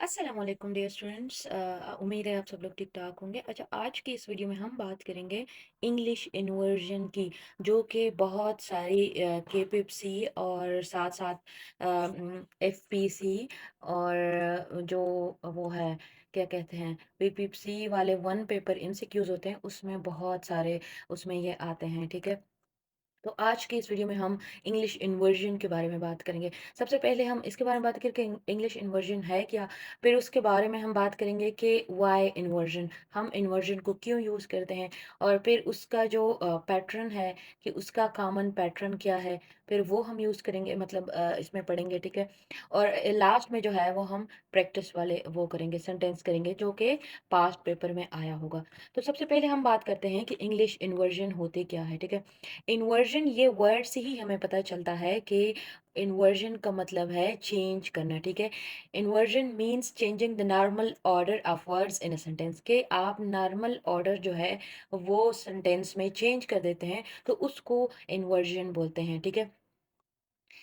अस्सलाम वालेकुम dear students. उम्मीद है आप सब लोग ठीक ठाक होंगे। अच्छा, आज की इस वीडियो में हम बात करेंगे इंग्लिश इन्वर्जन की, जो कि बहुत सारी केपीएफसी और साथ साथ एफपीसी और जो वो है, क्या कहते हैं, पीपीसी वाले वन पेपर एमसीक्यूज होते हैं, उसमें बहुत सारे उसमें ये आते हैं। ठीक है, तो आज की इस वीडियो में हम इंग्लिश इन्वर्जन के बारे में बात करेंगे। सबसे पहले हम इसके बारे में बात करेंगे कि इंग्लिश इन्वर्जन है क्या। फिर उसके बारे में हम बात करेंगे कि वाई इन्वर्जन, हम इन्वर्जन को क्यों यूज़ करते हैं। और फिर उसका जो पैटर्न है, कि उसका कॉमन पैटर्न क्या है, फिर वो हम यूज़ करेंगे, मतलब इसमें पढ़ेंगे। ठीक है, और लास्ट में जो है वो हम प्रैक्टिस वाले वो करेंगे, सेंटेंस करेंगे जो कि पास्ट पेपर में आया होगा। तो सबसे पहले हम बात करते हैं कि इंग्लिश इन्वर्जन होते क्या है। ठीक है, इन्वर्जन, ये वर्ड से ही हमें पता चलता है कि इन्वर्जन का मतलब है चेंज करना। ठीक है, inversion means changing the normal order of words in a sentence, के आप नॉर्मल ऑर्डर जो है वो सेंटेंस में चेंज कर देते हैं, तो उसको इन्वर्जन बोलते हैं। ठीक है,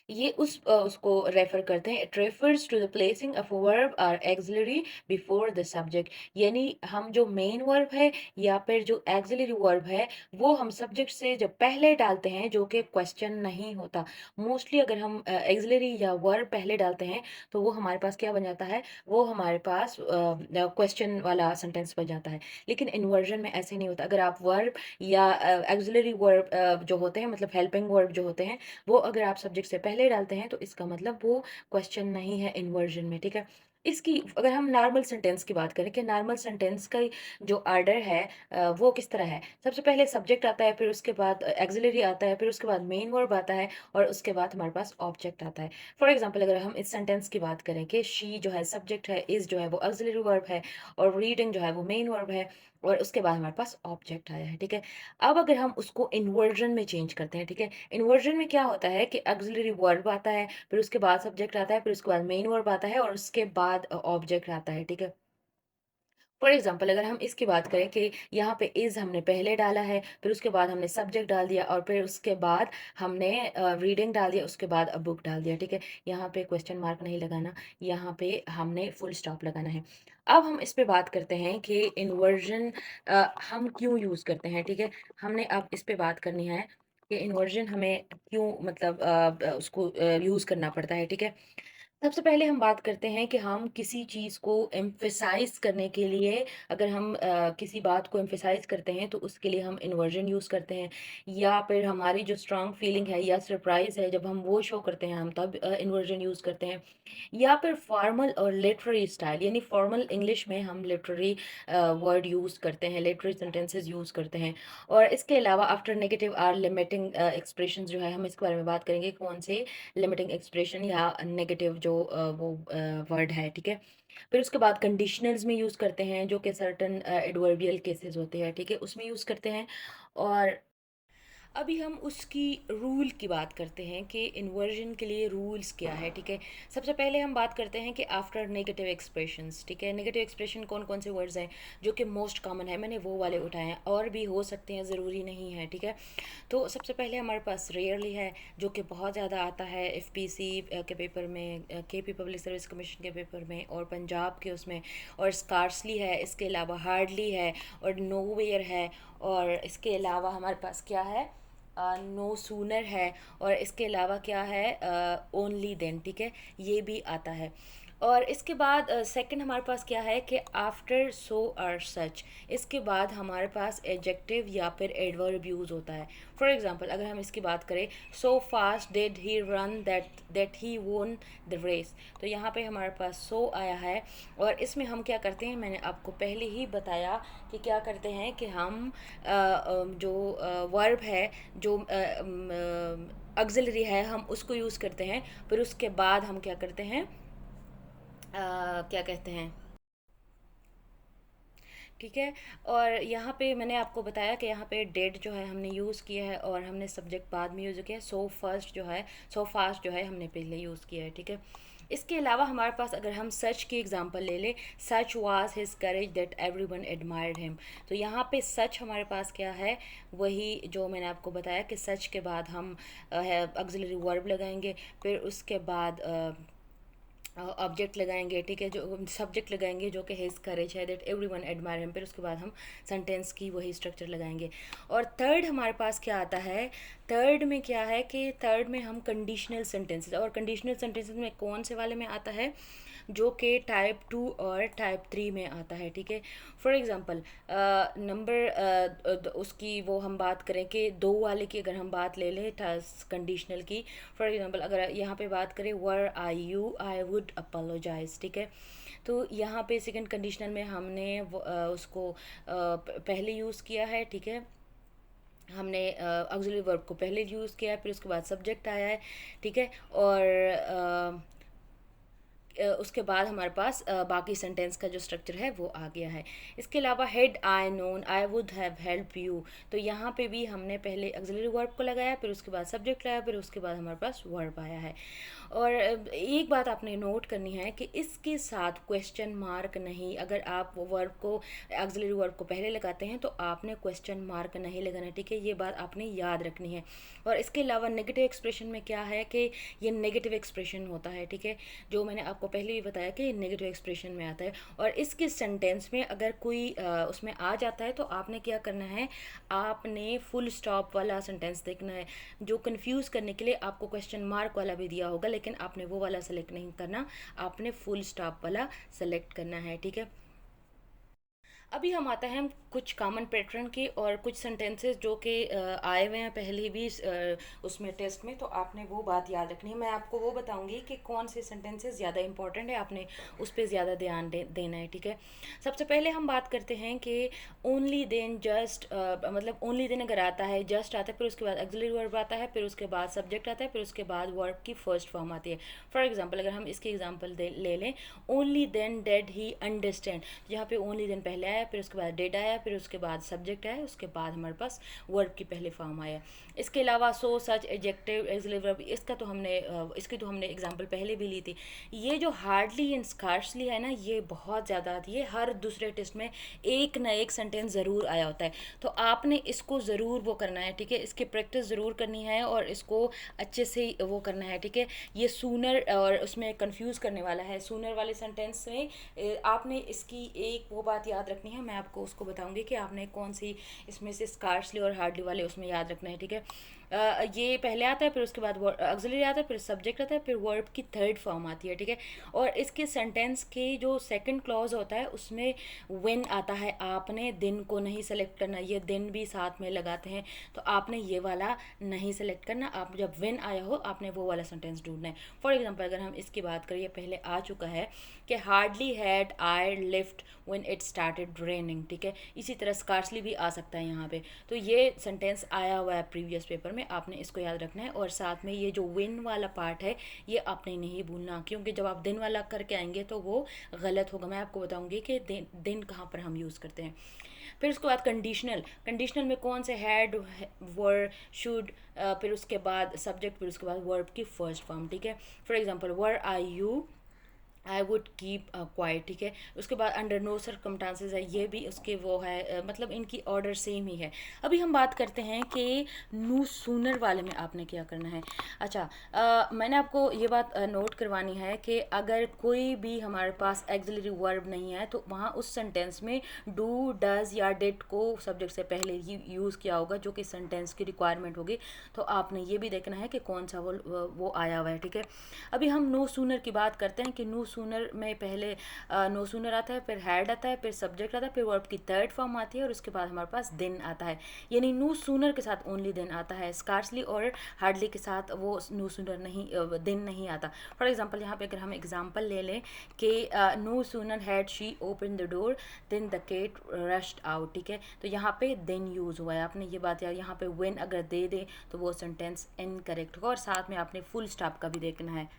ये उसको रेफर करते हैं, it refers to the placing of verb और एक्सिलरी बिफोर द सब्जेक्ट। यानी हम जो मेन वर्ब है या फिर जो एक्सिलरी वर्ब है, वो हम सब्जेक्ट से जब पहले डालते हैं, जो कि क्वेश्चन नहीं होता। मोस्टली अगर हम एक्सिलरी या वर्ब पहले डालते हैं, तो वो हमारे पास क्या बन जाता है, वो हमारे पास क्वेश्चन वाला सेंटेंस बन जाता है। लेकिन इन्वर्जन में ऐसे नहीं होता। अगर आप वर्ब या एक्सिलरी वर्ब जो होते हैं, मतलब हेल्पिंग वर्ब जो होते हैं, वो अगर आप सब्जेक्ट से पहले डालते हैं, तो इसका मतलब वो क्वेश्चन नहीं है इन्वर्जन में। ठीक है, इसकी अगर हम नॉर्मल सेंटेंस की बात करें कि नॉर्मल सेंटेंस का जो ऑर्डर है वो किस तरह है, सबसे पहले सब्जेक्ट आता है, फिर उसके बाद एक्सिलरी आता है, फिर उसके बाद मेन वर्ब आता है, और उसके बाद हमारे पास ऑब्जेक्ट आता है। फॉर एग्जांपल, अगर हम इस सेंटेंस की बात करें कि शी जो है सब्जेक्ट है, इज जो है वो एक्सिलरी वर्ब है, और रीडिंग जो है वो मेन वर्ब है, और उसके बाद हमारे पास ऑब्जेक्ट आया है। ठीक है, अब अगर हम उसको इन्वर्जन में चेंज करते हैं, ठीक है, इन्वर्जन में क्या होता है कि ऑक्सिलरी वर्ब आता है, फिर उसके बाद सब्जेक्ट आता है, फिर उसके बाद मेन वर्ब आता है, और उसके बाद ऑब्जेक्ट आता है। ठीक है, फॉर एग्जाम्पल, अगर हम इसकी बात करें कि यहाँ पे इज हमने पहले डाला है, फिर उसके बाद हमने सब्जेक्ट डाल दिया, और फिर उसके बाद हमने रीडिंग डाल दिया, उसके बाद बुक डाल दिया। ठीक है, यहाँ पे क्वेश्चन मार्क नहीं लगाना, यहाँ पे हमने फुल स्टॉप लगाना है। अब हम इस पे बात करते हैं कि इन्वर्जन हम क्यों यूज़ करते हैं। ठीक है, हमने अब इस पे बात करनी है कि इन्वर्जन हमें क्यों, मतलब उसको यूज़ करना पड़ता है। ठीक है, सबसे पहले हम बात करते हैं कि हम किसी चीज़ को एम्फेसाइज करने के लिए, अगर हम किसी बात को एम्फेसाइज करते हैं, तो उसके लिए हम इन्वर्जन यूज़ करते हैं। या फिर हमारी जो स्ट्रांग फीलिंग है या सरप्राइज है, जब हम वो शो करते हैं, हम तब इन्वर्जन यूज़ करते हैं। या फिर फॉर्मल और लिटरेरी स्टाइल, यानी फॉर्मल इंग्लिश में हम लिटरेरी वर्ड यूज़ करते हैं, लिटरेरी सेंटेंसेस यूज़ करते हैं। और इसके अलावा after negative or limiting expression जो है, हम इसके बारे में बात करेंगे, कौन से लिमिटिंग एक्सप्रेशन या नेगेटिव जो वो वर्ड है। ठीक है, फिर उसके बाद कंडीशनल्स में यूज़ करते हैं, जो कि सर्टन एडवर्बियल केसेस होते हैं। ठीक है, उसमें यूज़ करते हैं। और अभी हम उसकी रूल की बात करते हैं कि इन्वर्जन के लिए रूल्स क्या है। ठीक है, सबसे पहले हम बात करते हैं कि आफ्टर नेगेटिव एक्सप्रेशंस, ठीक है, नेगेटिव एक्सप्रेशन कौन कौन से वर्ड्स हैं जो कि मोस्ट कॉमन है, मैंने वो वाले उठाए हैं, और भी हो सकते हैं, ज़रूरी नहीं है। ठीक है, तो सबसे पहले हमारे पास रेयरली है, जो कि बहुत ज़्यादा आता है एफपीसी के पेपर में, केपी पब्लिक सर्विस कमीशन के पेपर में, और पंजाब के उसमें, और स्कार्सली है, इसके अलावा हार्डली है, और नोवेयर है, और इसके अलावा हमारे पास क्या है, नो सूनर है, और इसके अलावा क्या है, ओनली देन। ठीक है, ये भी आता है। और इसके बाद सेकंड हमारे पास क्या है कि आफ्टर सो और सच, इसके बाद हमारे पास एडजेक्टिव या फिर एडवर्ब यूज़ होता है। फॉर एग्जांपल, अगर हम इसकी बात करें, so fast did he run that he won the race, तो यहाँ पे हमारे पास सो आया है, और इसमें हम क्या करते हैं, मैंने आपको पहले ही बताया कि क्या करते हैं कि हम जो वर्ब है, जो ऑक्सिलरी है, हम उसको यूज़ करते हैं, फिर उसके बाद हम क्या करते हैं, क्या कहते हैं, ठीक है। और यहाँ पे मैंने आपको बताया कि यहाँ पे डेड जो है हमने यूज़ किया है, और हमने सब्जेक्ट बाद में यूज़ किया है। सो फर्स्ट जो है, सो फास्ट जो है हमने पहले यूज़ किया है। ठीक है, इसके अलावा हमारे पास अगर हम सच की एग्जांपल ले लें, such was his courage that everyone admired him, तो यहाँ पे सच हमारे पास क्या है, वही जो मैंने आपको बताया कि सच के बाद हम ऑक्सिलरी वर्ब लगाएंगे, फिर उसके बाद ऑब्जेक्ट लगाएंगे, ठीक है, जो सब्जेक्ट लगाएंगे जो कि हिज करेज है, दैट एवरीवन एडमायर हिम, फिर उसके बाद हम सेंटेंस की वही स्ट्रक्चर लगाएंगे। और थर्ड हमारे पास क्या आता है, थर्ड में क्या है कि थर्ड में हम कंडीशनल सेंटेंसेस, और कंडीशनल सेंटेंसेस में कौन से वाले में आता है, जो कि टाइप 2 और टाइप 3 में आता है, ठीक है। फॉर एग्ज़ाम्पल नंबर उसकी वो हम बात करें कि दो वाले की अगर हम बात ले लें कंडीशनल की, फॉर एग्ज़ाम्पल अगर यहाँ पे बात करें वर आई यू आई वुड अपोलोजाइज, ठीक है। तो यहाँ पे सेकंड कंडीशनल में हमने उसको पहले यूज़ किया है, ठीक है। हमने ऑक्सिलरी वर्ब को पहले यूज़ किया है, फिर उसके बाद सब्जेक्ट आया है, ठीक है। और उसके बाद हमारे पास बाकी सेंटेंस का जो स्ट्रक्चर है वो आ गया है। इसके अलावा head I known I would have help you, तो यहाँ पे भी हमने पहले ऑक्सिलरी वर्ब को लगाया, फिर उसके बाद सब्जेक्ट लगाया, फिर उसके बाद हमारे पास वर्ब आया है। और एक बात आपने नोट करनी है कि इसके साथ क्वेश्चन मार्क नहीं, अगर आप वर्ब को ऑक्सिलरी वर्ब को पहले लगाते हैं तो आपने क्वेश्चन मार्क नहीं लगाना, ठीक है, ये बात आपने याद रखनी है। और इसके अलावा नेगेटिव एक्सप्रेशन में क्या है कि ये नेगेटिव एक्सप्रेशन होता है, ठीक है, जो मैंने आपको पहले भी बताया कि नेगेटिव एक्सप्रेशन में आता है। और इसके सेंटेंस में अगर कोई उसमें आ जाता है तो आपने क्या करना है, आपने फुल स्टॉप वाला सेंटेंस देखना है। जो कंफ्यूज करने के लिए आपको क्वेश्चन मार्क वाला भी दिया होगा, लेकिन आपने वो वाला सेलेक्ट नहीं करना, आपने फुल स्टॉप वाला सेलेक्ट करना है, ठीक है। अभी हम आते हैं कुछ कॉमन पैटर्न के और कुछ सेंटेंसेस जो कि आए हुए हैं पहले भी उसमें टेस्ट में, तो आपने वो बात याद रखनी है। मैं आपको वो बताऊंगी कि कौन से सेंटेंसेस ज़्यादा इंपॉर्टेंट है, आपने उस पर ज़्यादा ध्यान देना है, ठीक है। सबसे पहले हम बात करते हैं कि ओनली देन जस्ट, मतलब ओनली देन अगर आता है, जस्ट आता है, फिर उसके बाद ऑक्सिलरी वर्ब आता है, फिर उसके बाद सब्जेक्ट आता है, फिर उसके बाद वर्ब की फर्स्ट फॉर्म आती है। फॉर एग्जाम्पल अगर हम इसकी एग्जाम्पल ले लें, only then did he understand, यहाँ पे ओनली देन पहले आया, फिर उसके बाद डेड आया, फिर उसके बाद सब्जेक्ट आया, उसके बाद हमारे पास वर्ब की पहले फॉर्म आया। इसके अलावा सो सच एडजेक्टिव एक्सिलरी वर्ब, इसका तो हमने इसकी तो हमने एग्जांपल पहले भी ली थी। ये जो हार्डली एंड स्कार्सली है ना, ये बहुत ज़्यादा आती है, हर दूसरे टेस्ट में एक ना एक सेंटेंस ज़रूर आया होता है, तो आपने इसको ज़रूर वो करना है, ठीक है, इसकी प्रैक्टिस ज़रूर करनी है और इसको अच्छे से वो करना है, ठीक है। ये सूनर और उसमें कंफ्यूज करने वाला है, सूनर वाले सेंटेंस में आपने इसकी एक वो बात याद रखनी है, मैं आपको उसको बताऊंगी कि आपने कौन सी इसमें से स्कार्सली और हार्डली वाले उसमें याद रखना है, ठीक है। ये पहले आता है, फिर उसके बाद ऑक्सिलरी आता है, फिर सब्जेक्ट आता है, फिर वर्ब की थर्ड फॉर्म आती है, ठीक है। और इसके सेंटेंस के जो सेकंड क्लॉज होता है उसमें व्हेन आता है, आपने दिन को नहीं सेलेक्ट करना, ये दिन भी साथ में लगाते हैं, तो आपने ये वाला नहीं सेलेक्ट करना, आप जब व्हेन आया हो आपने वो वाला सेंटेंस ढूंढना है। फॉर एग्जाम्पल अगर हम इसकी बात करें, पहले आ चुका है कि hardly had I lift when it started raining, ठीक है। इसी तरह स्कार्सली भी आ सकता है यहाँ पे, तो ये सेंटेंस आया हुआ है प्रीवियस पेपर में, आपने इसको याद रखना है। और साथ में ये जो विन वाला पार्ट है ये आपने नहीं भूलना, क्योंकि जब आप दिन वाला करके आएंगे तो वो गलत होगा। मैं आपको बताऊंगी कि दिन कहाँ पर हम यूज़ करते हैं। फिर उसके बाद कंडीशनल, कंडीशनल में कौन से हैड वर शुड, फिर उसके बाद सब्जेक्ट, फिर उसके बाद वर्ब की फर्स्ट फॉर्म, ठीक है। For example were I you I would keep quiet, ठीक है। उसके बाद अंडर नो सर्कमस्टांसेस है, ये भी उसके वो है, मतलब इनकी ऑर्डर सेम ही है। अभी हम बात करते हैं कि नो सूनर वाले में आपने क्या करना है। अच्छा, मैंने आपको ये बात नोट करवानी है कि अगर कोई भी हमारे पास एक्सिलरी वर्ब नहीं है तो वहाँ उस सेंटेंस में डू डज या डिड को सब्जेक्ट से पहले ही यूज़ किया होगा, जो कि सेंटेंस की रिक्वायरमेंट होगी, तो आपने ये भी देखना है कि कौन सा वो आया हुआ है, ठीक है। अभी हम नो सूनर की बात करते हैं कि नो सूनर में पहले नो सूनर आता है, फिर हैड आता है, फिर सब्जेक्ट आता है, फिर वर्ब की थर्ड फॉर्म आती है और उसके बाद हमारे पास दिन आता है। यानी नो सूनर के साथ ओनली दिन आता है, स्कार्सली और हार्डली के साथ वो नो सूनर नहीं, दिन नहीं आता। फॉर एग्जाम्पल यहाँ पे अगर हम एग्जाम्पल ले लें कि no sooner had she open the door then the cat rushed out, ठीक है। तो यहाँ पे दिन यूज़ हुआ है, आपने ये बात यार, यहाँ पे व्हेन अगर दे दें तो वो सेंटेंस इनकरेक्ट होगा। और साथ में आपने फुल स्टॉप का भी देखना है।